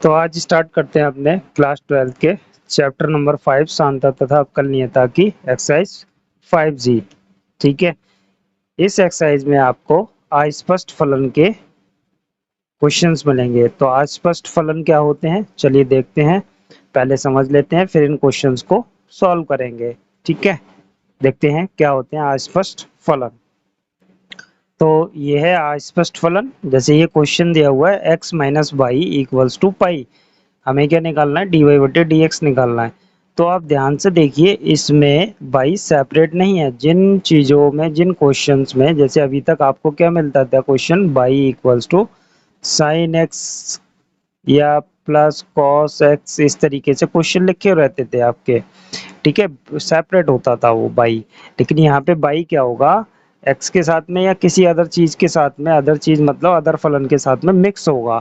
तो आज स्टार्ट करते हैं अपने क्लास 12 के चैप्टर नंबर 5 सांता तथा अवकलनीयता की एक्सरसाइज 5G। ठीक है, इस एक्सरसाइज में आपको अस्पष्ट फलन के क्वेश्चंस मिलेंगे। तो अस्पष्ट फलन क्या होते हैं, चलिए देखते हैं। पहले समझ लेते हैं, फिर इन क्वेश्चंस को सॉल्व करेंगे। ठीक है, देखते हैं क्या होते हैं अस्पष्ट फलन। तो ये है अस्पष्ट फलन। जैसे ये क्वेश्चन दिया हुआ है x minus y equals to pi, हमें क्या निकालना है, डी वाई बटे डी एक्स निकालना है। तो आप ध्यान से देखिए, इसमें बाई सेपरेट नहीं है। जिन चीज़ों में, जिन क्वेश्चंस में, जैसे अभी तक आपको क्या मिलता था question, y equals to sine x या प्लस कॉस एक्स, इस तरीके से क्वेश्चन लिखे रहते थे आपके। ठीक है, सेपरेट होता था वो बाई। लेकिन यहाँ पे बाई क्या होगा, एक्स के साथ में या किसी अदर चीज के साथ में, अदर चीज मतलब अदर फलन के साथ में मिक्स होगा।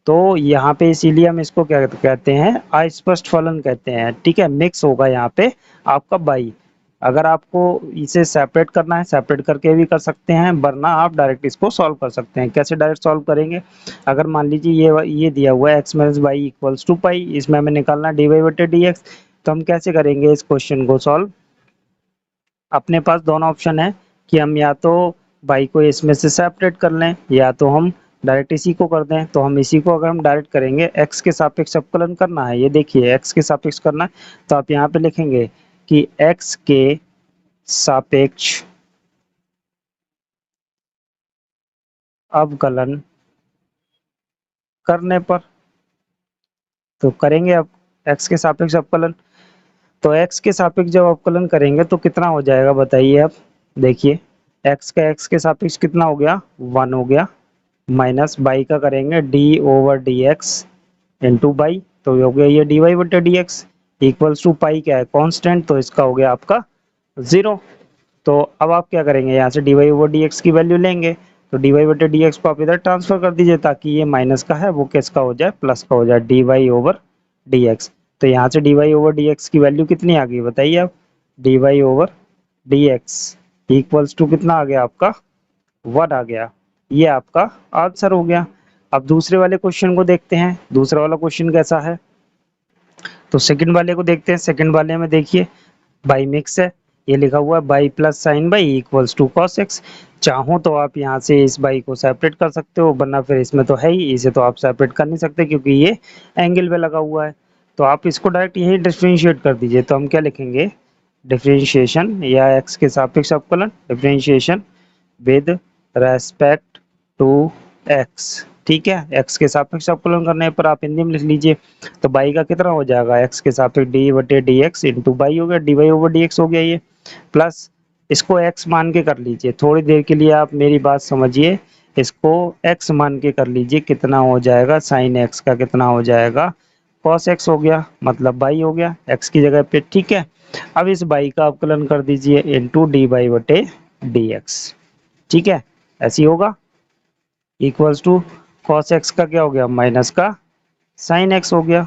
तो यहाँ पे इसीलिए हम इसको क्या कहते हैं, अस्पष्ट फलन कहते हैं। ठीक है, मिक्स होगा यहाँ पे आपका बाई। अगर आपको इसे सेपरेट करना है, सेपरेट करके भी कर सकते हैं, वरना आप डायरेक्ट इसको सॉल्व कर सकते हैं। कैसे डायरेक्ट सॉल्व करेंगे, अगर मान लीजिए ये दिया हुआ है x minus y equals to pi, इसमें हमें निकालना डी वाई बटे डी एक्स। तो हम कैसे करेंगे इस क्वेश्चन को सॉल्व। अपने पास दोनों ऑप्शन है कि हम या तो बाई को इसमें से सेपरेट कर लें, या तो हम डायरेक्ट इसी को कर दें। तो हम इसी को अगर हम डायरेक्ट करेंगे, एक्स के सापेक्ष अवकलन करना है, ये देखिए एक्स के सापेक्ष करना है। तो आप यहाँ पे लिखेंगे कि एक्स के सापेक्ष अवकलन करने पर, तो करेंगे अब एक्स के सापेक्ष अवकलन। तो x के सापेक्ष जब अवकलन करेंगे तो कितना हो जाएगा बताइए आप। देखिए x का x के सापेक्ष कितना हो गया, 1 हो गया, माइनस बाई का करेंगे d over d x into by, तो ये हो गया ये डी वाई बटे डी एक्स इक्वल्स टू पाई क्या है, कांस्टेंट, तो इसका हो गया आपका 0। तो अब आप क्या करेंगे, यहाँ से d y over d x की वैल्यू लेंगे। तो डी वाई बटे डी एक्स को आप इधर ट्रांसफर कर दीजिए, ताकि ये माइनस का है वो किसका हो जाए, प्लस का हो जाए, d y over d x. तो यहाँ से d y over d x की वैल्यू कितनी आ गई बताइए आप, d y over d x equals to कितना आ गया आपका, 1 आ गया। ये आपका आंसर हो गया। अब दूसरे वाले क्वेश्चन को देखते हैं, दूसरा वाला क्वेश्चन कैसा है। तो सेकंड वाले को देखते हैं। सेकंड वाले में देखिए बाई मिक्स है, ये लिखा हुआ है y plus sine y equals to cos x. चाहो तो आप यहाँ से इस बाई को सेपरेट कर सकते हो, वरना फिर इसमें तो है ही, इसे तो आप सेपरेट कर नहीं सकते क्योंकि ये एंगल पे लगा हुआ है। तो आप इसको डायरेक्ट यही डिफरेंशिएट कर दीजिए। तो हम क्या लिखेंगे, डिफरेंशिएशन या एक्स के सापेक्ष अवकलन, differentiation with respect to x. ठीक है, एक्स के सापेक्ष अवकलन करने पर आप हिंदी में लिख लीजिए। तो बाई का कितना हो जाएगा, एक्स के सापेक्ष डी बटे डी एक्स इंटू बाई हो गया, d y over d x हो गया ये, प्लस इसको एक्स मान के कर लीजिए। थोड़ी देर के लिए आप मेरी बात समझिए, इसको एक्स मान के कर लीजिए, कितना हो जाएगा, साइन एक्स का कितना हो जाएगा, कॉस एक्स हो गया, मतलब बाई हो गया एक्स की जगह पे। ठीक है, अब इस बाई का अवकलन कर दीजिए इंटू डी बाई बटे डी एक्स। ठीक है, ऐसी होगा, इक्वल्स टू कॉस एक्स का क्या हो गया, माइनस का साइन एक्स हो गया।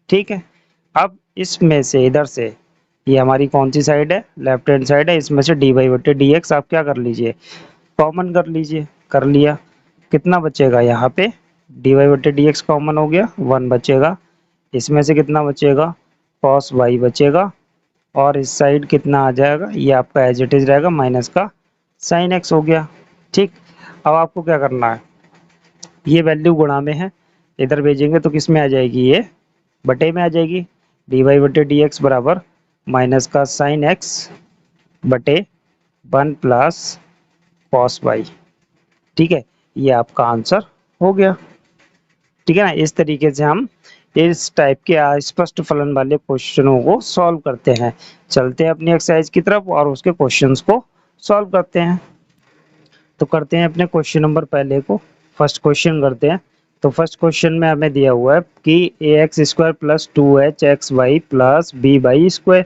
ठीक है, अब इसमें से इधर से, ये हमारी कौन सी साइड है, लेफ्ट हैंड साइड है, इसमें से डी बाई बटे डी एक्स आप क्या कर लीजिए, कॉमन कर लीजिए। कर लिया, कितना बचेगा यहाँ पे, डी वाई बटे डी एक्स कॉमन हो गया, 1 बचेगा। इसमें से कितना बचेगा, कॉस वाई बचेगा, और इस साइड कितना आ जाएगा, ये आपका एज इट इज रहेगा, माइनस का साइन एक्स हो गया। ठीक, अब आपको क्या करना है, ये वैल्यू गुणा में है, इधर भेजेंगे तो किस में आ जाएगी, ये बटे में आ जाएगी। डी वाई बटे डी एक्स बराबर माइनस का साइन एक्स बटे 1 प्लस कॉस वाई। ठीक है, ये आपका आंसर हो गया। ठीक है ना, इस तरीके से हम इस टाइप के अस्पष्ट फलन वाले क्वेश्चनों को सॉल्व करते हैं। चलते हैं अपनी एक्सरसाइज की तरफ और उसके क्वेश्चंस को सॉल्व करते हैं। तो करते हैं अपने क्वेश्चन नंबर पहले को, फर्स्ट क्वेश्चन करते हैं। तो फर्स्ट क्वेश्चन में हमें दिया हुआ है कि a x square plus 2h x y plus b y square,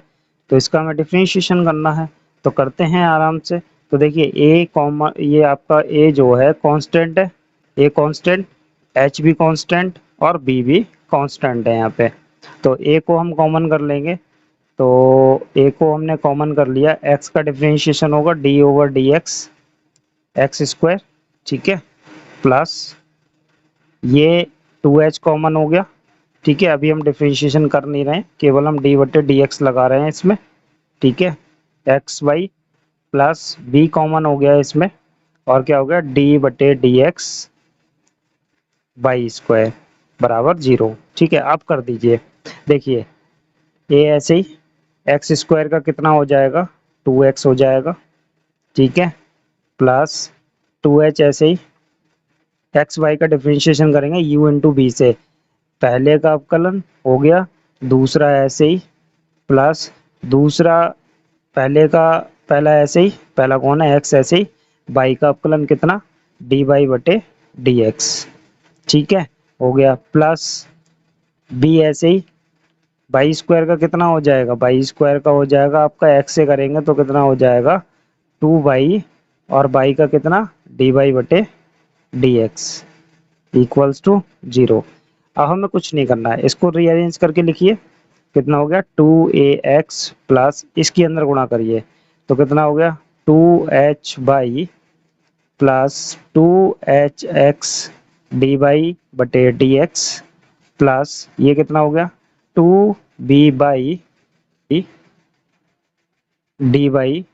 तो इसका हमें डिफ्रेंशिएशन करना है। तो करते हैं आराम से। तो देखिए ए कॉमन, ये आपका ए जो है कांस्टेंट है, ए कांस्टेंट, एच भी कांस्टेंट और बी भी कांस्टेंट है यहाँ पे। तो ए को हम कॉमन कर लेंगे। तो ए को हमने कॉमन कर लिया, एक्स का डिफ्रेंशिएशन होगा D over d x x square. ठीक है, प्लस ये 2h कॉमन हो गया, ठीक है, अभी हम डिफरेंशिएशन कर नहीं रहे हैं, केवल हम डी बटे डी एक्स लगा रहे हैं इसमें। ठीक है, x y plus b common हो गया इसमें, और क्या हो गया डी बटे डी एक्स बाई स्क्वायर बराबर 0। ठीक है, अब कर दीजिए, देखिए ये ऐसे ही एक्स स्क्वायर का कितना हो जाएगा 2x हो जाएगा। ठीक है, प्लस 2h ऐसे ही एक्स वाई का डिफरेंशिएशन करेंगे u इंटू बी से, पहले का अवकलन हो गया, दूसरा ऐसे ही प्लस दूसरा पहला ऐसे ही, पहला कौन है एक्स, ऐसे ही बाई का अवकलन कितना डी बाई बटे डी एक्स। ठीक है, हो गया, प्लस बी ऐसे ही बाई स्क्वायर का कितना हो जाएगा, बाई स्क्वायर का हो जाएगा आपका एक्स से करेंगे तो कितना हो जाएगा 2 बाई, और बाई का कितना डी बाई बटे डी एक्स इक्वल्स टू 0। अब हमें कुछ नहीं करना है, इसको रीअरेंज करके लिखिए, कितना हो गया 2ax प्लस इसके अंदर गुणा करिए तो कितना हो गया 2h by plus 2hx D y बटे डी एक्स प्लस ये कितना हो गया 2b बाई डी बाई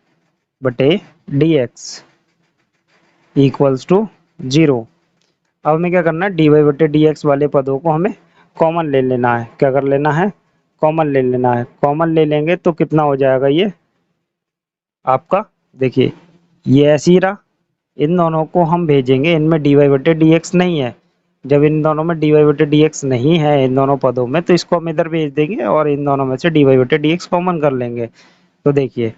बटे डी एक्स इक्वल्स टू 0। अब हमें क्या करना है, डी वाई बटे डी एक्स वाले पदों को हमें कॉमन ले लेना है। क्या कर लेना है, कॉमन ले लेना है। कॉमन ले लेंगे तो कितना हो जाएगा ये आपका, देखिए ये ऐसे ही रहा, इन दोनों को हम भेजेंगे, इनमें डी वाई बटे डी एक्स नहीं है। जब इन दोनों में डी वाई बटे डी एक्स नहीं है इन दोनों पदों में, तो इसको हम इधर भेज देंगे और इन दोनों में से डी वाई बटे डी एक्स कॉमन कर लेंगे। तो देखिए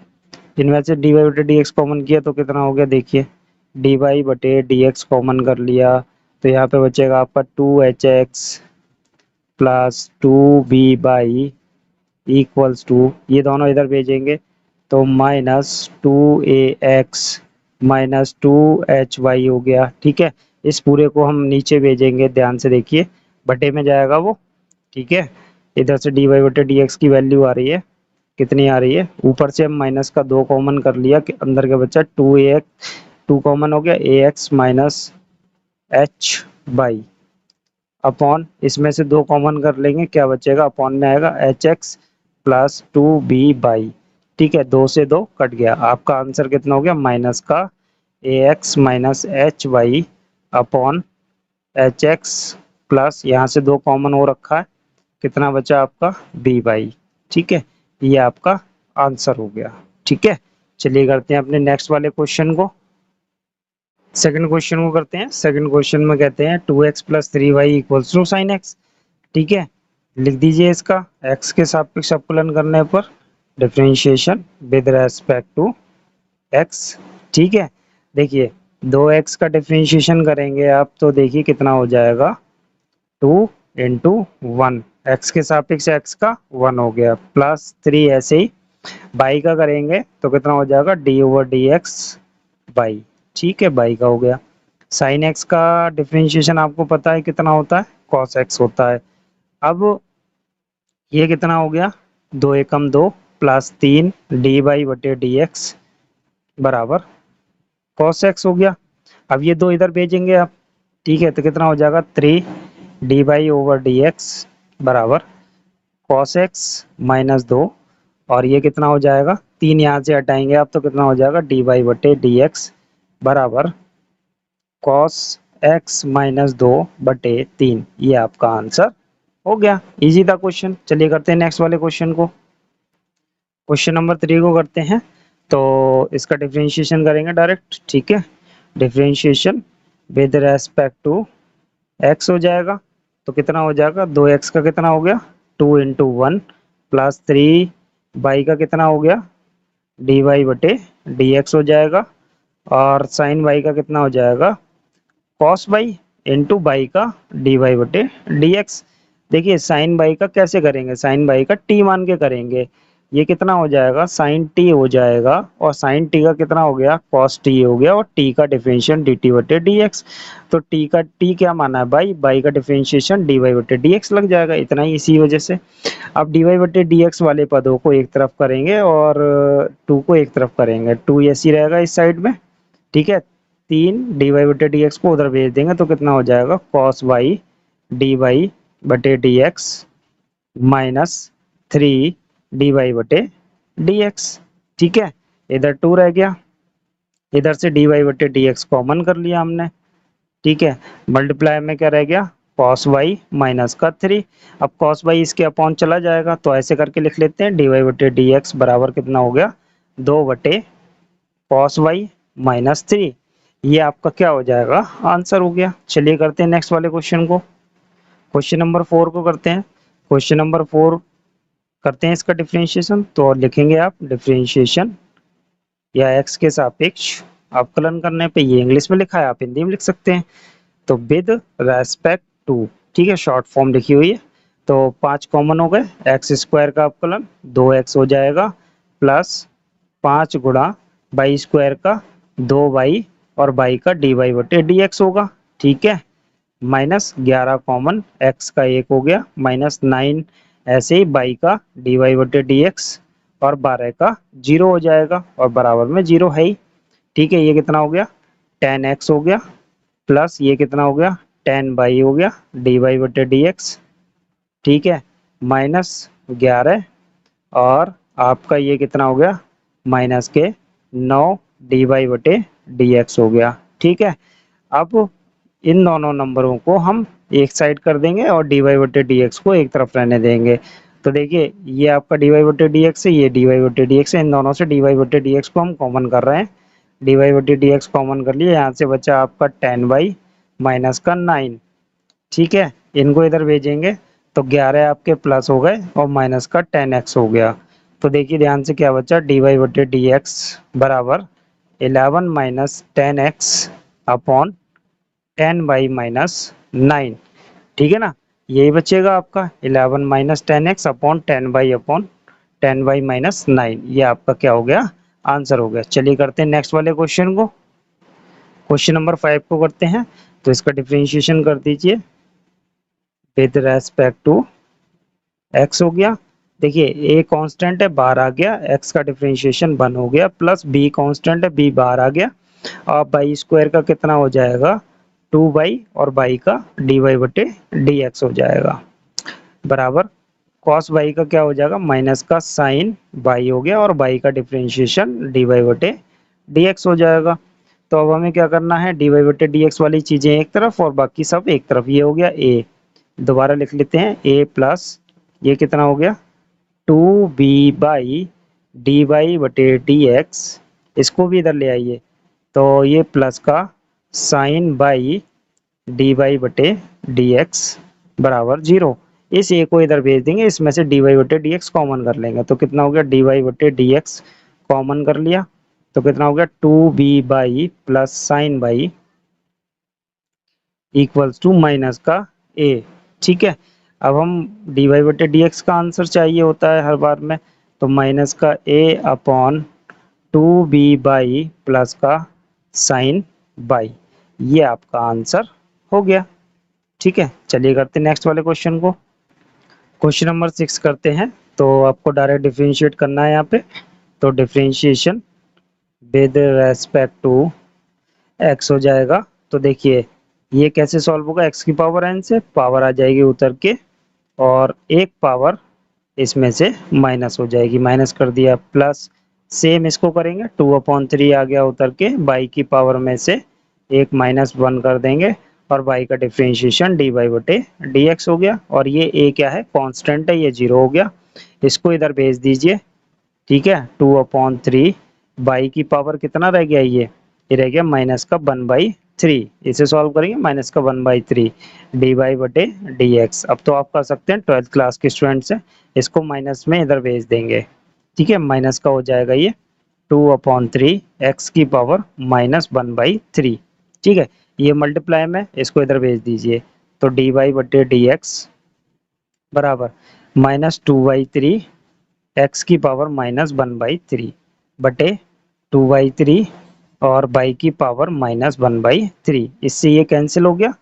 इनमें से डी वाई बटे डी एक्स कॉमन किया तो कितना हो गया, देखिए डी वाई बटे डी एक्स कॉमन कर लिया तो यहाँ पे बचेगा आपका 2hx plus 2b by equals to, ये दोनों इधर भेजेंगे तो -2ax माइनस 2hy हो गया। ठीक है, इस पूरे को हम नीचे भेजेंगे, ध्यान से देखिए बटे में जाएगा वो। ठीक है, इधर से डी वाई बटे डी एक्स की वैल्यू आ रही है, कितनी आ रही है, ऊपर से हम माइनस का 2 कॉमन कर लिया कि अंदर का बच्चा 2 कॉमन हो गया, ax minus h by upon इसमें से 2 कॉमन कर लेंगे, क्या बचेगा अपॉन में आएगा hx प्लस 2b बाई। ठीक है, 2 से 2 कट गया, आपका आंसर कितना हो गया माइनस का ax minus h y upon hx plus यहाँ से 2 कॉमन हो रखा है, कितना बचा आपका b बाई। ठीक है, ये आपका आंसर हो गया। ठीक है, चलिए करते हैं अपने नेक्स्ट वाले क्वेश्चन को, सेकंड क्वेश्चन को करते हैं। सेकंड क्वेश्चन में कहते हैं 2x plus 3y equals to sine x। ठीक है, लिख दीजिए इसका x के सापेक्ष अवकलन करने पर differentiation with respect to x। ठीक है, देखिए 2x का डिफरेंशिएशन करेंगे आप तो देखिए कितना हो जाएगा 2 इंटू 1, एक्स के सापेक्ष x का 1 हो गया, प्लस 3 ऐसे ही बाई का करेंगे तो कितना हो जाएगा D over d x by. ठीक है, बाई का हो गया। साइन एक्स का डिफरेंशिएशन आपको पता है कितना होता है, कॉस एक्स होता है। अब ये कितना हो गया 2 एकम 2 प्लस 3 डी बाई बटे डी एक्स बराबर कॉस एक्स हो गया। अब ये 2 इधर भेजेंगे आप, ठीक है, तो कितना हो जाएगा 3 D by over d x बराबर कॉस एक्स माइनस 2, और ये कितना हो जाएगा 3 यहाँ से हटाएंगे आप तो कितना हो जाएगा डी बाई बटे डी एक्स बराबर कॉस एक्स माइनस 2 बटे 3। ये आपका आंसर हो गया। इजी था क्वेश्चन। चलिए करते हैं नेक्स्ट वाले क्वेश्चन को, क्वेश्चन नंबर 3 को करते हैं। तो इसका डिफरेंशिएशन करेंगे डायरेक्ट। ठीक है, differentiation with respect to x हो जाएगा तो कितना हो जाएगा 2x का कितना हो गया 2 इंटू 1 प्लस 3 बाई का कितना हो गया डी वाई बटे डी एक्स हो जाएगा, और साइन बाई का कितना हो जाएगा कॉस बाई इंटू बाई का डी वाई बटे डी एक्स। देखिए साइन बाई का कैसे करेंगे, साइन बाई का टी मान के करेंगे, ये कितना हो जाएगा साइन टी हो जाएगा, और साइन टी का कितना हो गया कॉस टी हो गया, और टी का डिफरेंशिएशन डी टी बटे डी एक्स। तो टी क्या माना है बाई, बाई का डिफरेंशिएशन डी वाई बटे डी एक्स लग जाएगा, इतना ही इसी वजह से। अब डी वाई बटे डी एक्स वाले पदों को एक तरफ करेंगे और 2 को एक तरफ करेंगे, 2 ऐसी रहेगा इस साइड में। ठीक है, 3 डी वाई बटे डी एक्स को उधर भेज देंगे तो कितना हो जाएगा कॉस वाई डी वाई बटे डी एक्स -3 dy/dx। ठीक है, इधर 2 रह गया, इधर से dy/dx कॉमन कर लिया हमने। ठीक है, मल्टीप्लाई में क्या रह गया, cos y माइनस का 3। अब cos y इसके अपॉन चला जाएगा, तो ऐसे करके लिख लेते हैं dy/dx बराबर कितना हो गया, 2/cos y माइनस 3। ये आपका क्या हो जाएगा, आंसर हो गया। चलिए करते हैं नेक्स्ट वाले क्वेश्चन को, क्वेश्चन नंबर 4 को करते हैं। क्वेश्चन नंबर 4 करते हैं इसका डिफरेंशिएशन। तो लिखेंगे आप डिफरेंशिएशन या x के सापेक्ष अवकलन करने पे, ये इंग्लिश में लिखा है, आप हिंदी में लिख सकते हैं। तो विद रेस्पेक्ट टू, ठीक है, शॉर्ट फॉर्म लिखी हुई है। तो 5 कॉमन हो गए, एक्स स्क्वायर का अवकलन 2x हो जाएगा, प्लस 5 गुणा वाई स्क्वायर का 2y और y का dy/dx होगा। ठीक है, माइनस 11 कॉमन, x का 1 हो गया, माइनस 9 ऐसे ही y का dy/dx और 12 का 0 हो जाएगा, और बराबर में 0 है ही। ठीक है, ये कितना हो गया, 10x हो गया, प्लस ये कितना हो गया, 10y हो गया dy/dx। ठीक है, माइनस 11 और आपका ये कितना हो गया, माइनस के 9 dy/dx हो गया। ठीक है, अब इन दोनों नंबरों को हम एक साइड कर देंगे और dy/dx को एक तरफ रहने देंगे। तो देखिए, ये आपका dy/dx है, ये dy/dx है, इन दोनों से dy/dx को हम कॉमन कर रहे हैं। dy/dx कॉमन कर लिए, यहाँ से बचा आपका 10y माइनस का 9। ठीक है, इनको इधर भेजेंगे तो 11 आपके प्लस हो गए और माइनस का 10x हो गया। तो देखिए ध्यान से क्या बचा, dy/dx बराबर 11 minus 10x upon 10y minus 9। ठीक है ना, यही बचेगा आपका 11 minus 10x upon 10y upon 10y minus 9। ये आपका क्या हो गया, आंसर हो गया। चलिए करते हैं नेक्स्ट वाले क्वेश्चन को, क्वेश्चन नंबर 5 को करते हैं। तो इसका डिफरेंशिएशन कर दीजिए विद रेस्पेक्ट टू x हो गया। देखिए a कांस्टेंट है, बाहर आ गया, x का डिफरेंशिएशन 1 हो गया, प्लस b कांस्टेंट है, b बाहर आ गया, और y स्क्वायर का कितना हो जाएगा, 2y और y का dy/dx हो जाएगा, बराबर cos y का क्या हो जाएगा, माइनस का साइन y हो गया, और y का डिफरेंशिएशन dy/dx हो जाएगा। तो अब हमें क्या करना है, dy/dx वाली चीजें एक तरफ और बाकी सब एक तरफ। ये हो गया a, दोबारा लिख लेते हैं a प्लस ये कितना हो गया, 2b/dy/dx, इसको भी इधर ले आइए, तो ये प्लस का साइन बाई dy/dx बराबर 0। इस a को इधर भेज देंगे, इसमें से dy/dx कॉमन कर लेंगे, तो कितना हो गया, dy/dx कॉमन कर लिया, तो कितना हो गया, 2b/ plus sine y equals to minus का a। ठीक है, अब हम dy/dx का आंसर चाहिए होता है हर बार में, तो माइनस का a अपॉन 2b/ प्लस का साइन बाई, ये आपका आंसर हो गया। ठीक है, चलिए करते हैं नेक्स्ट वाले क्वेश्चन को, क्वेश्चन नंबर 6 करते हैं। तो आपको डायरेक्ट डिफरेंशिएट करना है यहाँ पे। तो differentiation with respect to x हो जाएगा। तो देखिए ये कैसे सॉल्व होगा, x की पावर n से पावर आ जाएगी उतर के, और एक पावर इसमें से माइनस हो जाएगी, माइनस कर दिया, प्लस सेम इसको करेंगे, 2/3 आ गया उतर के, y की पावर में से एक -1 कर देंगे, और y का डिफरेंशिएशन dy/dx हो गया, और ये a क्या है, कांस्टेंट है, ये 0 हो गया, इसको इधर भेज दीजिए। ठीक है, 2/3 y की पावर कितना रह गया, ये रह गया माइनस का 1/3, इसे सॉल्व करेंगे, माइनस का 1/3 dy/dx। अब तो आप कर सकते हैं, 12th क्लास के स्टूडेंट्स हैं, इसको माइनस में इधर भेज देंगे। ठीक है, माइनस का हो जाएगा ये 2/3 x की पावर -1/3। ठीक है, ये मल्टीप्लाई में इसको इधर भेज दीजिए, तो dy/dx बराबर -2/3 x की पावर -1/3 बटे 2/3 और y की पावर -1/3, इससे ये कैंसिल हो गया,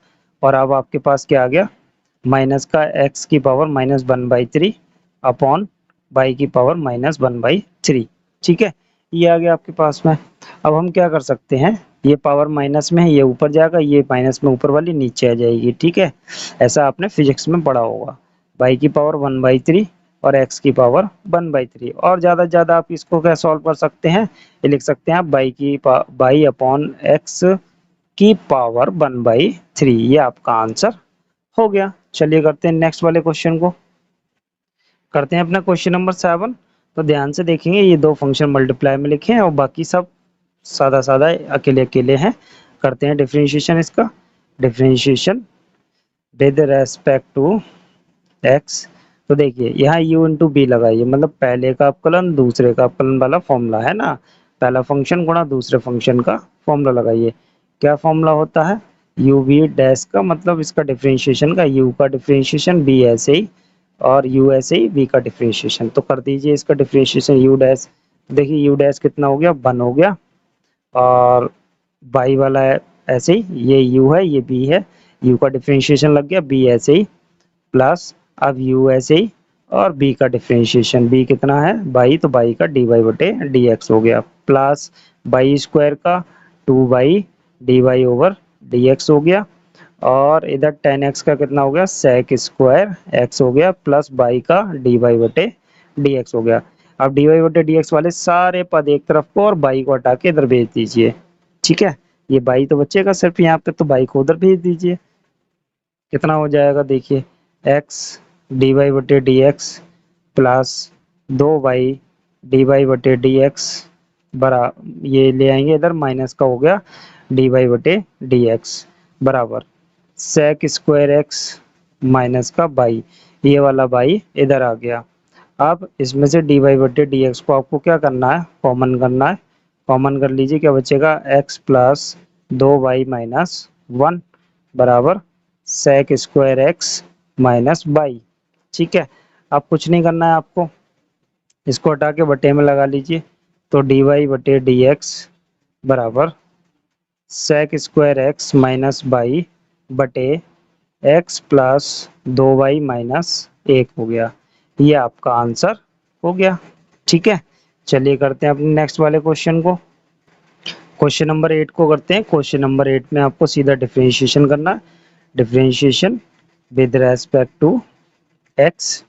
और अब आपके पास क्या आ गया, माइनस का x की पावर -1/3 अपॉन y की पावर -1/3। ठीक है, ये आ गया आपके पास में। अब हम क्या कर सकते हैं, ये पावर माइनस में है, ये ऊपर जाएगा, ये माइनस में ऊपर वाली नीचे आ जाएगी। ठीक है, ऐसा आपने फिजिक्स में पढ़ा होगा। बाई की पावर 1/3 और एक्स की पावर 1/3। और ज़्यादा से ज़्यादा आप इसको क्या सॉल्व कर सकते हैं, ये लिख सकते हैं आप बाई अपॉन एक्स की पावर 1/3। ये आपका आंसर हो गया। चलिए करते हैं नेक्स्ट वाले क्वेश्चन को, करते हैं अपना क्वेश्चन नंबर 7। तो ध्यान से देखेंगे, ये दो फंक्शन मल्टीप्लाई में लिखे हैं और बाकी सब सादा सादा अकेले अकेले हैं। करते हैं डिफरेंशिएशन इसका, differentiation with respect to x. तो देखिए यहाँ u इंटू बी लगाइए, मतलब पहले का अपकलन दूसरे का अपकलन वाला फॉर्मूला है ना, पहला फंक्शन गुणा दूसरे फंक्शन का फॉर्मूला लगाइए। क्या फॉर्मूला होता है, u v डैश का मतलब इसका डिफरेंशिएशन का, u का डिफरेंशिएशन b ऐसे ही और u ऐसे ही v का डिफरेंशिएशन। तो कर दीजिए इसका डिफरेंशिएशन u डैश। देखिए u डैश कितना हो गया, 1 हो गया, और बाई वाला है ऐसे ही, ये u है ये b है, u का डिफरेंशिएशन लग गया, b ऐसे ही प्लस अब u ऐसे ही और b का डिफरेंशिएशन, b कितना है बाई, तो बाई का dy बटे dx हो गया, प्लस बाई स्क्वायर का 2 बाई dy ओवर dx हो गया, और इधर 10x का कितना हो गया sec स्क्वायर x हो गया, प्लस बाई का dy बटे dx हो गया। अब dy बटे dx वाले सारे पद एक तरफ को और बाई को हटा के इधर भेज दीजिए। ठीक है, ये बाई तो बचेगा सिर्फ यहाँ पे, तो बाई को उधर भेज दीजिए। कितना हो जाएगा देखिए, x dy बटे d x plus 2y dy बटे डी एक्स बरा, ये ले आएंगे इधर, माइनस का हो गया dy बटे डी एक्स बराबर sec स्क्वायर एक्स माइनस का बाई, ये वाला बाई इधर आ गया। अब इसमें से dy बटे डी एक्स को आपको क्या करना है, कॉमन करना है। कॉमन कर लीजिए, क्या बचेगा x प्लस 2y माइनस 1 बराबर sec square x minus by. ठीक है, अब कुछ नहीं करना है आपको, इसको हटा के बटे में लगा लीजिए, तो dy बटे डी एक्स बराबर sec square x minus by बटे x प्लस 2y माइनस 1 हो गया। ये आपका आंसर हो गया। ठीक है, चलिए करते हैं अपने नेक्स्ट वाले क्वेश्चन को, क्वेश्चन नंबर 8 को करते हैं। क्वेश्चन नंबर 8 में आपको सीधा डिफरेंशिएशन करना है, differentiation with respect to x.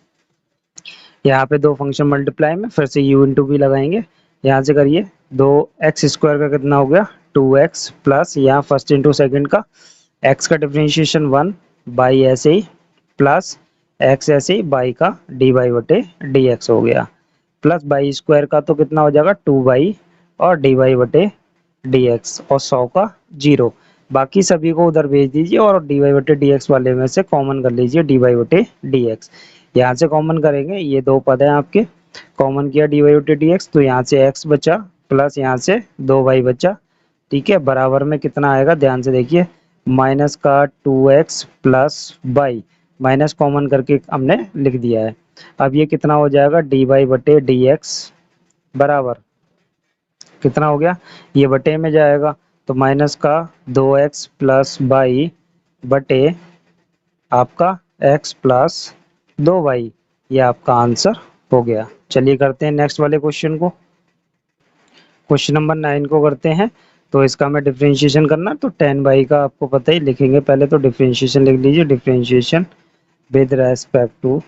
यहाँ पे दो फंक्शन मल्टीप्लाई में फिर से u इंटू बी लगाएंगे, यहाँ से करिए, दो एक्स स्क्वायर का कितना हो गया 2x प्लस यहाँ फर्स्ट इंटू सेकेंड का x का डिफरेंशिएशन 1 बाई ऐसे ही प्लस x ऐसे ही बाई का dy बटे dx हो गया, प्लस बाई स्क्वायर का तो कितना हो जाएगा 2 बाई और dy बटे dx और 100 का 0, बाकी सभी को उधर भेज दीजिए और dy बटे dx वाले में से कॉमन कर लीजिए dy बटे dx। यहाँ से कॉमन करेंगे, ये दो पद हैं आपके, कॉमन किया dy बटे dx, तो यहाँ से x बचा प्लस यहाँ से 2y बचा। ठीक है, बराबर में कितना आएगा ध्यान से देखिए, माइनस का 2x plus by, minus common करके हमने लिख दिया है। अब ये कितना हो जाएगा dy बटे dx बराबर कितना हो गया, ये बटे में जाएगा, तो माइनस का 2x प्लस बाई बटे आपका x प्लस 2y, ये आपका आंसर हो गया। चलिए करते हैं नेक्स्ट वाले क्वेश्चन को, क्वेश्चन नंबर 9 को करते हैं। तो इसका हमें डिफरेंशिएशन करना, तो 10 का आपको पता ही, लिखेंगे पहले तो डिफरेंशिएशन लिख लीजिए, differentiation with respect to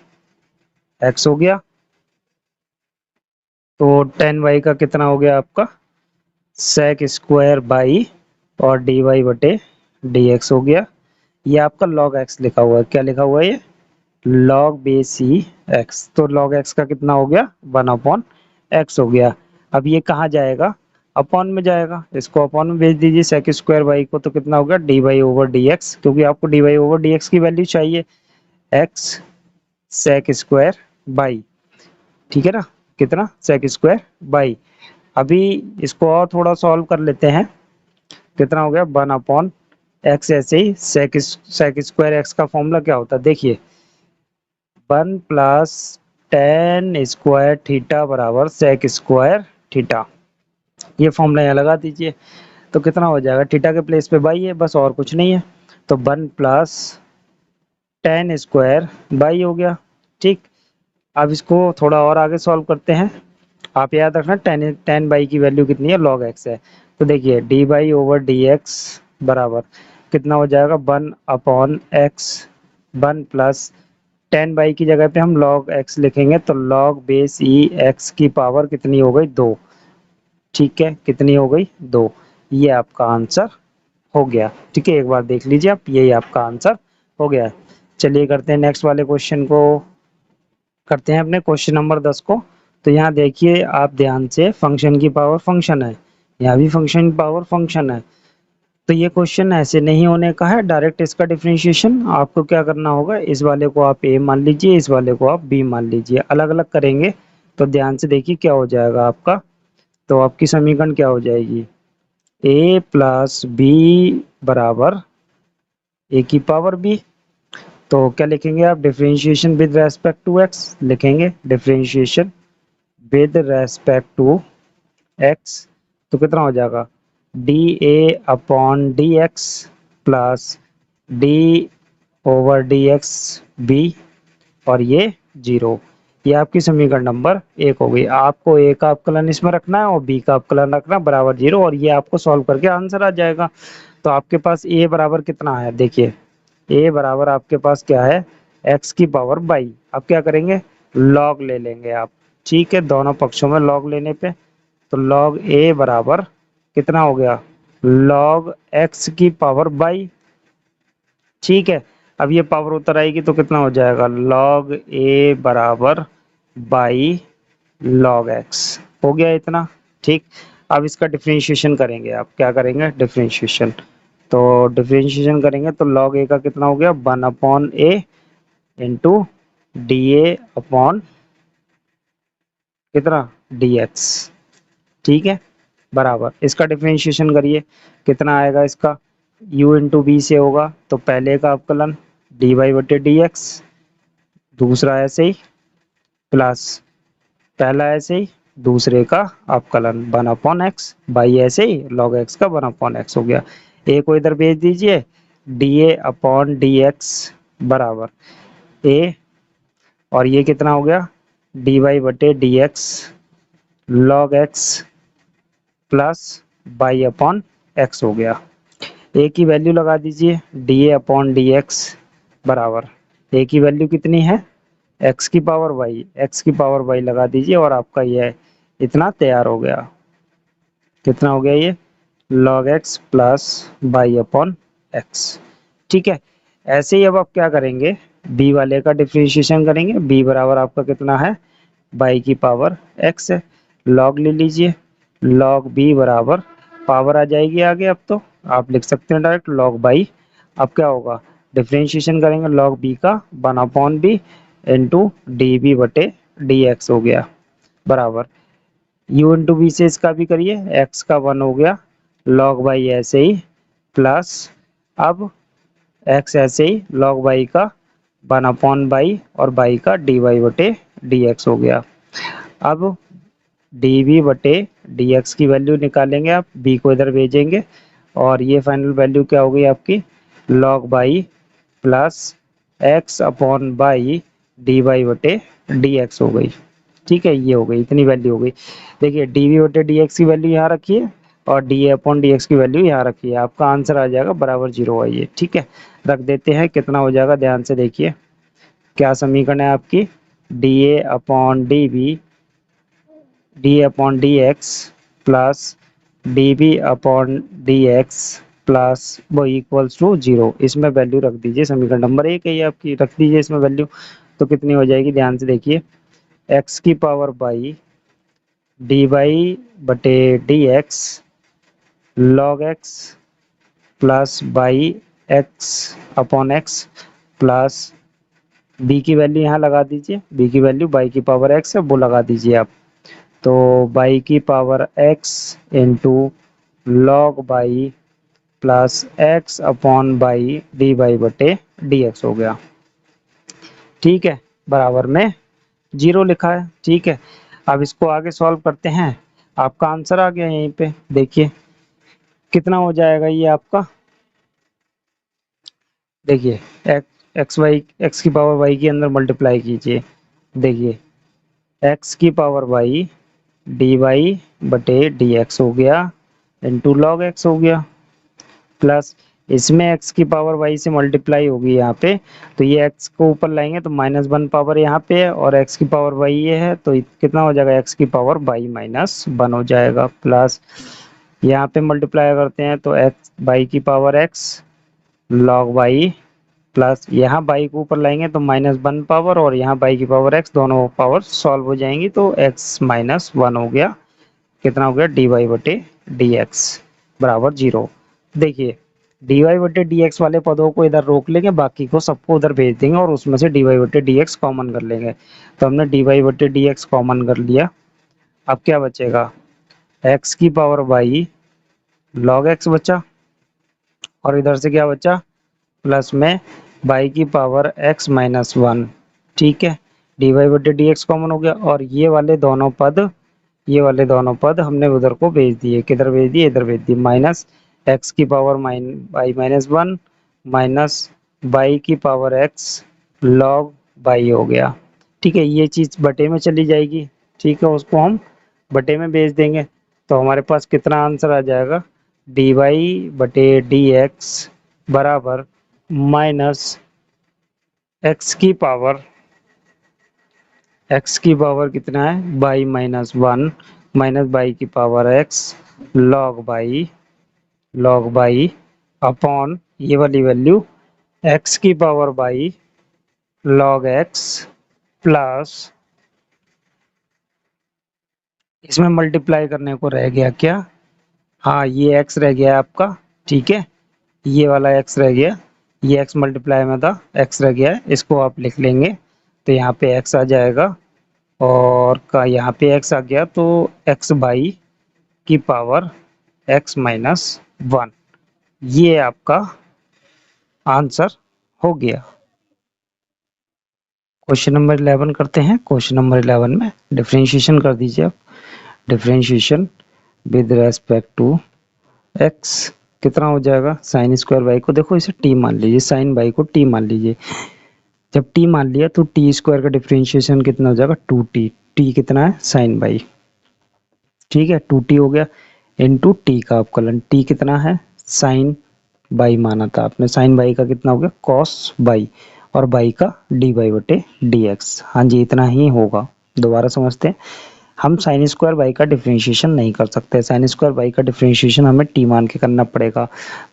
x हो गया, तो 10 का कितना हो गया आपका sec स्क्वायर बाई और dy बटे dx हो गया। ये आपका log x लिखा हुआ है, क्या लिखा हुआ है ये log बेसी x, तो log x का कितना हो गया 1 अपॉन x हो गया। अब ये कहाँ जाएगा, अपॉन में जाएगा, इसको अपॉन में भेज दीजिए sec स्क्वायर बाई को, तो कितना होगा dy ओवर dx, क्योंकि आपको dy ओवर dx की वैल्यू चाहिए, x sec स्क्वायर बाई, ठीक है ना, कितना sec स्क्वायर बाई। अभी इसको और थोड़ा सॉल्व कर लेते हैं, कितना हो गया 1 अपॉन एक्स, ऐसे ही sec स्क्वायर एक्स का फॉर्मूला क्या होता है देखिए, 1 प्लस टेन स्क्वायर थीटा बराबर sec स्क्वायर थीटा, ये फॉर्मूला यहाँ लगा दीजिए, तो कितना हो जाएगा, थीटा के प्लेस पे बाई है बस, और कुछ नहीं है, तो 1 प्लस टेन स्क्वायर बाई हो गया। ठीक, अब इसको थोड़ा और आगे सॉल्व करते हैं, आप याद रखना टेन बाई की वैल्यू कितनी है log x है, तो देखिए D by over d x बराबर कितना हो जाएगा 1 अपॉन एक्स, 1 प्लस 10 की जगह पे हम log x लिखेंगे तो log बेस ई x की पावर कितनी हो गई 2। ठीक है, कितनी हो गई 2। ये आपका आंसर हो गया। ठीक है, एक बार देख लीजिए आप, यही आपका आंसर हो गया। चलिए करते हैं नेक्स्ट वाले क्वेश्चन को, करते हैं अपने क्वेश्चन नंबर 10 को। तो यहाँ देखिए आप ध्यान से, फंक्शन की पावर फंक्शन है, यहाँ भी फंक्शन की पावर फंक्शन है। तो ये क्वेश्चन ऐसे नहीं होने का है, डायरेक्ट इसका डिफरेंशिएशन आपको क्या करना होगा, इस वाले को आप a मान लीजिए, इस वाले को आप b मान लीजिए, अलग अलग करेंगे। तो ध्यान से देखिए क्या हो जाएगा आपका, तो आपकी समीकरण क्या हो जाएगी, a प्लस बी बराबर a की पावर b। तो क्या लिखेंगे आप, differentiation with respect to x लिखेंगे, differentiation with respect to x। तो कितना हो जाएगा, d a upon d x plus d over d x b, और ये 0। ये आपकी समीकरण नंबर 1 हो गई। आपको ए का अवकलन इसमें रखना है और बी का अवकलन रखना है बराबर 0, और ये आपको सॉल्व करके आंसर आ जाएगा। तो आपके पास ए बराबर कितना है, देखिए ए बराबर आपके पास क्या है, एक्स की पावर बाई। अब क्या करेंगे, लॉग ले लेंगे आप। ठीक है, दोनों पक्षों में लॉग लेने पे, तो लॉग ए बराबर कितना हो गया, लॉग एक्स की पावर बाई। ठीक है, अब ये पावर उतर आएगी तो कितना हो जाएगा, लॉग ए बराबर बाई लॉग एक्स। हो गया इतना। ठीक, अब इसका डिफरेंशिएशन करेंगे आप, क्या करेंगे डिफरेंशिएशन, तो डिफरेंशिएशन करेंगे तो लॉग ए का कितना हो गया, 1 upon A into D a upon कितना डी एक्स। ठीक है, बराबर इसका डिफरेंशिएशन करिए, कितना आएगा इसका, u इंटू बी से होगा तो पहले का अवकलन डी वाई बटे डी एक्स, दूसरा ऐसे ही प्लस पहला ऐसे ही दूसरे का अवकलन 1 अपॉन एक्स बाई ऐसे ही लॉग एक्स का 1 अपॉन एक्स हो गया। ए को इधर भेज दीजिए, D a upon d x बराबर ए, और ये कितना हो गया, डी वाई बटे d x log x plus by upon x हो गया। ए की वैल्यू लगा दीजिए, D a upon d x बराबर, ए की वैल्यू कितनी है, एक्स की पावर वाई, एक्स की पावर वाई लगा दीजिए, और आपका ये इतना तैयार हो गया। कितना हो गया ये, log x plus by upon x. ठीक है, ऐसे ही अब आप क्या करेंगे, बी वाले का डिफरेंशिएशन करेंगे। बी बराबर आपका कितना है, बाई की पावर एक्स है, लॉग ले लीजिए, लॉग बी बराबर पावर आ जाएगी आगे, अब तो आप लिख सकते हैं डायरेक्ट लॉग बाई। अब क्या होगा, डिफरेंशिएशन करेंगे लॉग बी का 1 upon b into d b बटे डी एक्स हो गया बराबर, u इंटू बी से इसका भी करिए, x का 1 हो गया log बाई ऐसे ही प्लस, अब x ऐसे ही log बाई का 1 अपॉन बाई और बाई का डी वाई बटे डी एक्स हो गया। अब डी बी बटे डी एक्स की वैल्यू निकालेंगे आप, b को इधर भेजेंगे, और ये फाइनल वैल्यू क्या हो गई आपकी, log y plus x upon y d y बटे डी एक्स हो गई। ठीक है, ये हो गई, इतनी वैल्यू हो गई। देखिए डी वी बटे डी एक्स की वैल्यू यहाँ रखिए और D a upon d x की वैल्यू यहाँ रखिए, आपका आंसर आ जाएगा बराबर 0 आइए। ठीक है, रख देते हैं, कितना हो जाएगा ध्यान से देखिए, क्या समीकरण है आपकी, d a upon d b d upon d x plus d b upon d x plus वो इक्वल्स टू 0। इसमें वैल्यू रख दीजिए, समीकरण नंबर 1 है ये आपकी, रख दीजिए इसमें वैल्यू। तो कितनी हो जाएगी, ध्यान से देखिए, एक्स की पावर बाई डी वाई बटे d x log x plus y x upon x plus b की वैल्यू यहाँ लगा दीजिए, बी की वैल्यू बाई की पावर एक्स है वो लगा दीजिए आप, तो बाई की power x into log y plus x upon y d y बटे डी एक्स हो गया। ठीक है, बराबर में 0 लिखा है। ठीक है, अब इसको आगे सॉल्व करते हैं, आपका आंसर आ गया यहीं पे, देखिए कितना हो जाएगा ये आपका, देखिए एक्स वाई, एक्स की पावर वाई के अंदर मल्टीप्लाई कीजिए, देखिए एक्स की पावर वाई डी वाई बटे डी एक्स हो गया इंटू लॉग एक्स हो गया, प्लस इसमें x की पावर y से मल्टीप्लाई होगी यहाँ पे, तो ये x को ऊपर लाएंगे तो -1 पावर यहाँ पे है और x की पावर y ये है, तो कितना हो जाएगा, x की पावर y -1 हो जाएगा, प्लस यहाँ पे मल्टीप्लाई करते हैं तो x y की power x log y, plus यहाँ बाई को ऊपर लाएंगे तो -1 पावर और यहाँ बाई की पावर x, दोनों पावर सॉल्व हो जाएंगी तो x -1 हो गया, कितना हो गया, dy बटे dx बराबर 0। देखिए dy बटे dx वाले पदों को इधर रोक लेंगे, बाकी को सबको उधर भेज देंगे और उसमें से dy बटे dx कॉमन कर लेंगे, तो हमने dy बटे dx कॉमन कर लिया। अब क्या बचेगा, x की पावर y log x बचा और इधर से क्या बचा, प्लस में y की पावर x -1, ठीक है, dy बटे dx कॉमन हो गया और ये वाले दोनों पद हमने उधर को भेज दिए, किधर भेज दिए, इधर भेज दिए, माइनस x की पावर y -1 माइनस y की पावर x log y हो गया, ठीक है, ये चीज बटे में चली जाएगी, ठीक है, उसको हम बटे में भेज देंगे, तो हमारे पास कितना आंसर आ जाएगा, dy बटे dx बराबर माइनस x की पावर कितना है, y -1 माइनस y की power x log y upon ये वाली वैल्यू x की power y log x plus इसमें मल्टीप्लाई करने को रह गया क्या, हाँ ये x रह गया आपका, ठीक है, ये वाला x रह गया, ये x मल्टीप्लाई में था, x रह गया है, इसको आप लिख लेंगे तो यहाँ पे x आ जाएगा और का यहाँ पे x आ गया तो x बाई की पावर x -1, ये आपका आंसर हो गया। क्वेश्चन नंबर 11 करते हैं। क्वेश्चन नंबर 11 में डिफरेंशिएशन कर दीजिए आप, differentiation with respect to x कितना हो जाएगा, साइन स्क्वायर बाई को देखो इसे t मान लीजिए, साइन बाई को t मान लीजिए, जब t मान लिया तो t स्क्वायर का डिफरेंशिएशन कितना हो जाएगा 2t, t कितना है साइन बाई, ठीक है 2t हो गया इनटू t का अवकलन, t कितना है साइन बाई माना था आपने, साइन बाई का कितना हो गया कॉस बाई और बाई का डी बाई बटे डी एक्स, हाँ जी इतना ही होगा। दोबारा समझते हैं, हम साइन स्क्वायर बाई का डिफरेंशिएशन नहीं कर सकते, साइन स्क्वायर बाई का डिफरेंशिएशन हमें टी मान के करना पड़ेगा,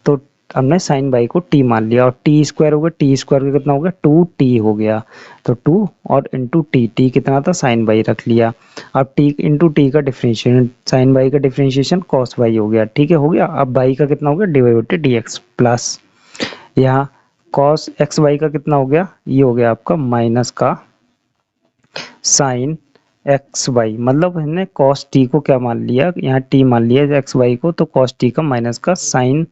तो हमने साइन बाई को टी मान लिया और टी स्क्वायर हो गया, टी स्क्वायर का कितना हो गया 2t हो गया, तो 2 और इंटू टी, टी कितना था साइन बाई रख लिया, अब टी इंटू टी का डिफरेंशिएशन, साइन बाई का डिफरेंशिएशन कॉस बाई हो गया, ठीक है हो गया, अब बाई का कितना हो गया डी बाई बटे डी एक्स प्लस यहाँ कॉस एक्स वाई का कितना हो गया, ये हो गया आपका माइनस का साइन एक्स वाई, मतलब हमने कॉस टी को क्या मान लिया, यहाँ टी मान लिया एक्स वाई को, तो कॉस टी का माइनस का साइन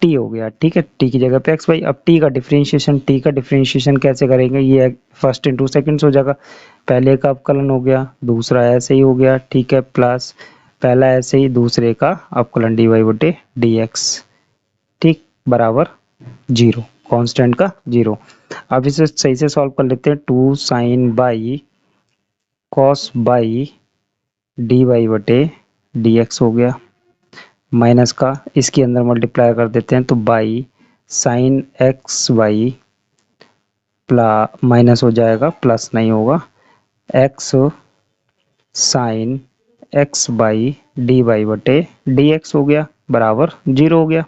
टी हो गया, ठीक है, टी की जगह पे एक्स वाई। अब टी का डिफरेंशिएशन कैसे करेंगे, ये फर्स्ट इंटू सेकंड्स हो जाएगा, पहले का अवकलन हो गया, दूसरा ऐसे ही हो गया, ठीक है, प्लस पहला ऐसे ही, दूसरे का अवकलन डी वाई बटे डी एक्स, ठीक, बराबर 0, कांस्टेंट का 0। अब इसे सही से सॉल्व कर लेते हैं, 2 sine y cos y d y बटे डी एक्स हो गया, माइनस का इसके अंदर मल्टीप्लाई कर देते हैं तो y sine x y minus हो जाएगा, प्लस नहीं होगा, x sine x y d y बटे डी एक्स हो गया बराबर 0 हो गया।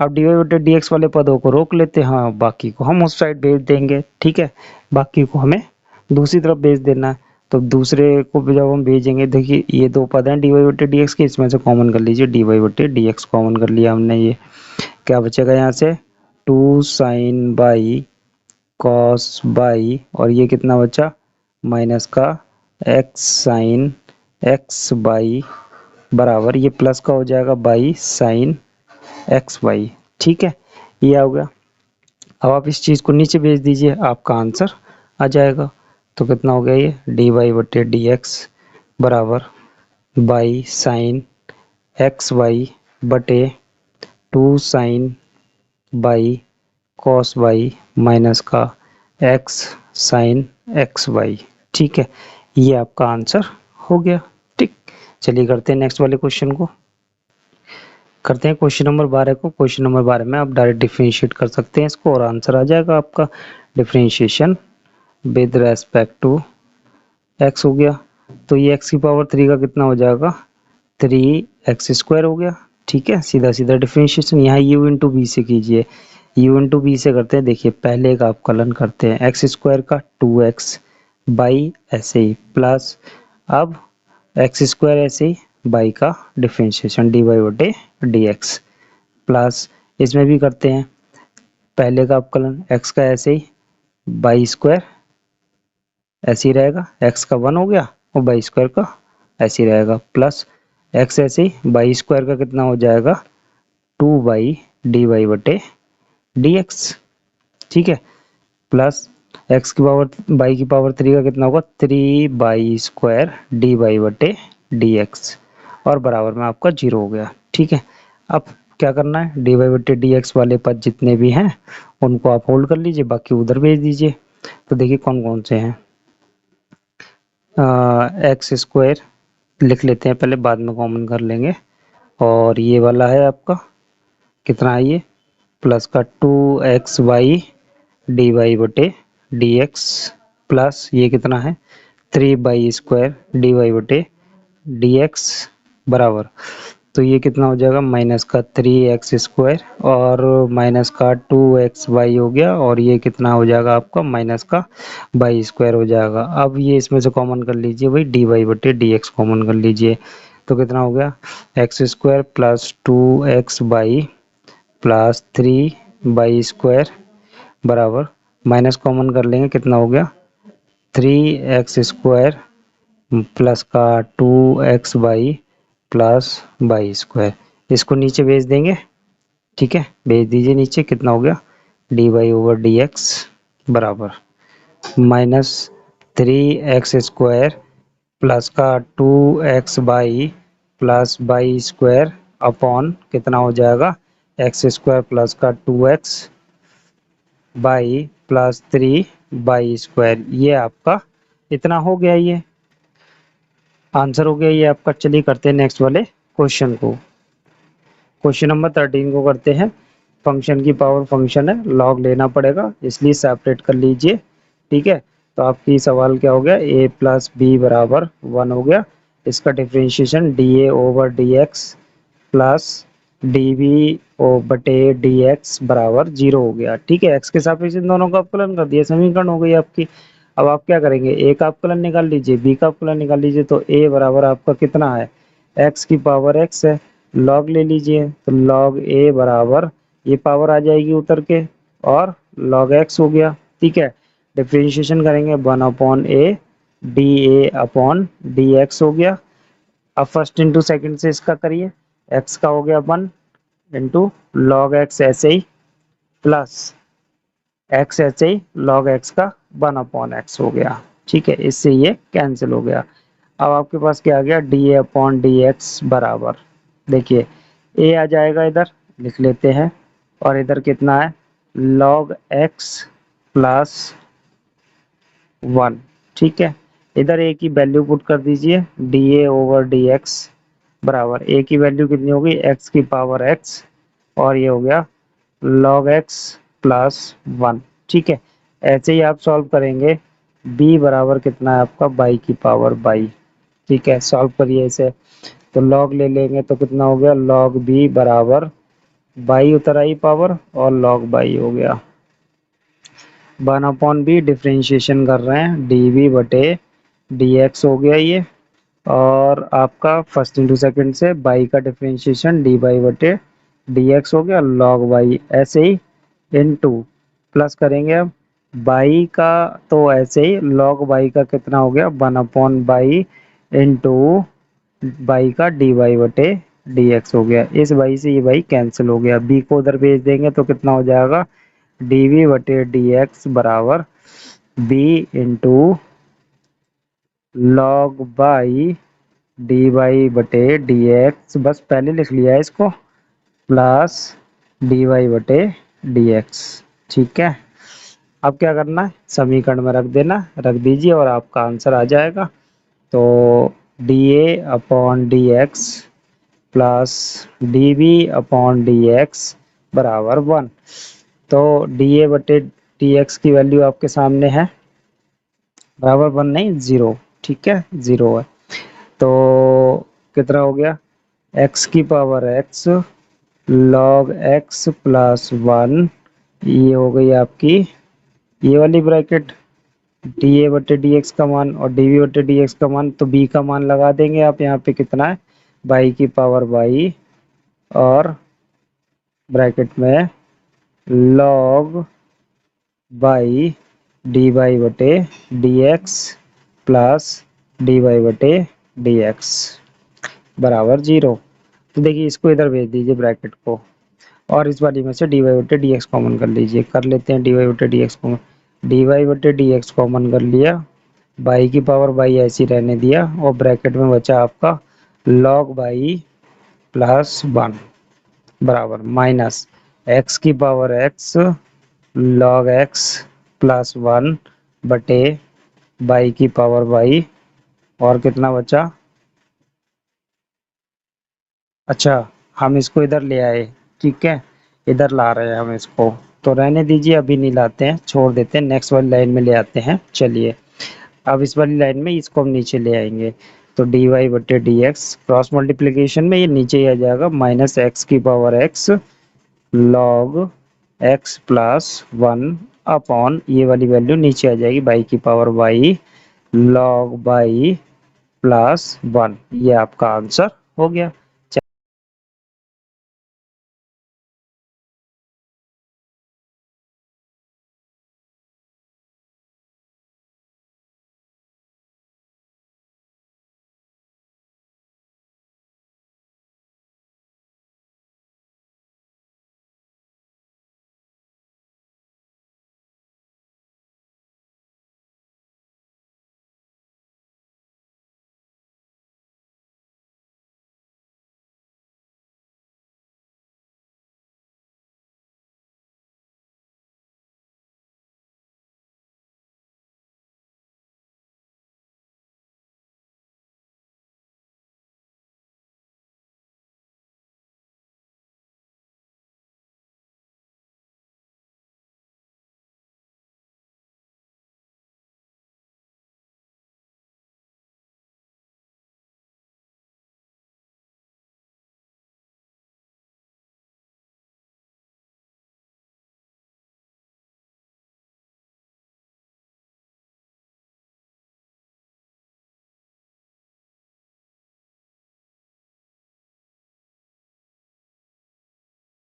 अब डी वाई बटे डी एक्स वाले पदों को रोक लेते हैं, हाँ बाकी को हम उस साइड भेज देंगे, ठीक है, बाकी को हमें दूसरी तरफ भेज देना है, तो दूसरे को जब हम भेजेंगे, देखिए ये दो पद हैं डी वाई बटे डी एक्स के, इसमें से कॉमन कर लीजिए, डी वाई बटे डी एक्स कॉमन कर लिया हमने, ये क्या बचेगा यहाँ से 2 साइन बाई कॉस बाई और ये कितना बचा माइनस का एक्स साइन एक्स बाई बराबर, ये प्लस का हो जाएगा बाई साइन एक्स वाई, ठीक है, ये हो गया। अब आप इस चीज़ को नीचे भेज दीजिए, आपका आंसर आ जाएगा, तो कितना हो गया ये डी वाई बटे डी एक्स बराबर बाई साइन एक्स वाई बटे 2 sine y cos y minus का एक्स साइन एक्स वाई, ठीक है, ये आपका आंसर हो गया, ठीक। चलिए करते हैं नेक्स्ट वाले क्वेश्चन को। करते हैं क्वेश्चन नंबर 12 को। क्वेश्चन नंबर 12 में आप डायरेक्ट डिफरेंशिएट कर सकते हैं इसको और आंसर आ जाएगा आपका। Differentiation with respect to x हो गया, तो ये एक्स की पावर 3 का कितना हो जाएगा, 3x² हो गया। ठीक है, सीधा सीधा डिफरेंशिएशन यहाँ u इंटू बी से कीजिए। u इंटू बी से करते हैं, देखिए पहले का अपकलन करते हैं, x² का 2x बाई ऐसे ही प्लस, अब x² ऐसे ही बाई का डिफरेंशिएशन dy/dx प्लस, इसमें भी करते हैं पहले का अपकलन x का ऐसे ही बाई स्क्वायर ऐसे ही रहेगा, x का 1 हो गया और बाई स्क्वायर का ऐसे ही रहेगा प्लस x ऐसे ही बाई स्क्वायर का कितना हो जाएगा 2/dy/dx। ठीक है, प्लस x की पावर बाई की पावर 3 का कितना होगा 3/² dy/dx और बराबर में आपका 0 हो गया। ठीक है, अब क्या करना है, dy/dx वाले पद जितने भी हैं उनको आप होल्ड कर लीजिए, बाकी उधर भेज दीजिए। तो देखिए कौन कौन से हैं, x² लिख लेते हैं पहले, बाद में कॉमन कर लेंगे। और ये वाला है आपका कितना है ये प्लस का 2xy dy/dx प्लस ये कितना है 3/² dy/dx बराबर, तो ये कितना हो जाएगा माइनस का 3x² और माइनस का 2xy हो गया, और ये कितना हो जाएगा आपका माइनस का y² हो जाएगा। अब ये इसमें से कॉमन कर लीजिए, वही dy/dx कॉमन कर लीजिए, तो कितना हो गया x² plus 2xy plus 3y² बराबर, माइनस कॉमन कर लेंगे कितना हो गया 3x² प्लस का 2xy प्लस y², इसको नीचे भेज देंगे। ठीक है, भेज दीजिए नीचे, कितना हो गया dy/dx बराबर माइनस 3x² प्लस का 2xy प्लस y² अपॉन कितना हो जाएगा x² प्लस का 2x बाई प्लस 3y², ये आपका इतना हो गया, ये आंसर हो गया ये आपका। चलिए करते हैं नेक्स्ट वाले क्वेश्चन को। क्वेश्चन नंबर 13 को करते हैं। फंक्शन की पावर फंक्शन है, लॉग लेना पड़ेगा इसलिए सेपरेट कर लीजिए। ठीक है, तो आपकी सवाल क्या हो गया, a प्लस बी बराबर 1 हो गया, इसका डिफरेंशिएशन dA/dx प्लस dB/dx बराबर 0 हो गया। ठीक है, x के सापेक्ष इन दोनों का अपकलन कर दिया, समीकरण हो गई आपकी। अब आप क्या करेंगे, a का अपकलन निकाल लीजिए, b का अपकलन निकाल लीजिए, तो a बराबर आपका कितना है x की पावर x है, लॉग ले लीजिए, तो लॉग a बराबर ये पावर आ जाएगी उतर के और log x हो गया। ठीक है, डिफरेंशिएशन करेंगे 1/a dA/dx हो गया। अब फर्स्ट इंटू सेकंड से इसका करिए, x का हो गया 1 इंटू लॉग x ऐसे ही प्लस x ऐसे ही log x का 1/x हो गया। ठीक है, इससे ये कैंसिल हो गया। अब आपके पास क्या आ गया dA/dx बराबर, देखिए a आ जाएगा इधर लिख लेते हैं, और इधर कितना है log x प्लस 1। ठीक है, इधर a की वैल्यू पुट कर दीजिए, dA/dx बराबर a की वैल्यू कितनी होगी x की पावर x और ये हो गया log x प्लस 1। ठीक है, ऐसे ही आप सॉल्व करेंगे, b बराबर कितना है आपका y की पावर y। ठीक है, सॉल्व करिए इसे, तो log ले लेंगे तो कितना हो गया log b बराबर y उतर आई पावर और log y हो गया 1/b, डिफरेंशिएशन कर रहे हैं dB/dx हो गया ये, और आपका फर्स्ट इंटू सेकंड से y का डिफरेंशिएशन dy/dx हो गया log y ऐसे ही इनटू प्लस करेंगे अब y का, तो ऐसे ही log y का कितना हो गया 1/y इंटू y का dy/dx हो गया, इस y से ये y कैंसिल हो गया, b को उधर भेज देंगे तो कितना हो जाएगा dB/dx बराबर b into log y dy/dx, बस पहले लिख लिया है इसको, प्लस dy/dx। ठीक है, अब क्या करना है समीकरण में रख देना, रख दीजिए और आपका आंसर आ जाएगा। तो dA/dx plus d b upon d x बराबर 1। तो डी ए बटे डी एक्स की वैल्यू आपके सामने है, बराबर 1 नहीं 0, ठीक है 0 है। तो कितना हो गया, एक्स की power x log x plus 1, ये हो गई आपकी ये वाली ब्रैकेट, डी ए बटे डी एक्स का मान और डी बी बटे डी एक्स का मान, तो बी का मान लगा देंगे आप यहाँ पे, कितना है बाई की पावर बाई और ब्रैकेट में लॉग बाई डी वाई बटे d x plus d y बटे डी एक्स बराबर 0। तो देखिए इसको इधर भेज दीजिए ब्रैकेट को, और इस वाली में से डी वाई बटे डी एक्स कॉमन कर लीजिए, कर लेते हैं डी वाई बटे d x common, d y बटे डी एक्स कॉमन कर लिया, बाई की पावर बाई ऐसी रहने दिया और ब्रैकेट में बचा आपका लॉग बाई प्लस 1 बराबर माइनस एक्स की power x log x plus 1 बटे बाई की पावर बाई और कितना बचा, अच्छा हम इसको इधर ले आए, ठीक है इधर ला रहे हैं हम इसको, तो रहने दीजिए अभी नहीं लाते हैं, छोड़ देते हैं, नेक्स्ट वाली लाइन में ले आते हैं। चलिए अब इस वाली लाइन में इसको हम नीचे ले आएंगे, तो डी वाई बटे डी एक्स क्रॉस मल्टीप्लीकेशन में ये नीचे ही आ जाएगा, माइनस एक्स की power x log x plus 1 upon ये वाली वैल्यू नीचे आ जाएगी बाई की power by log y plus 1, ये आपका आंसर हो गया।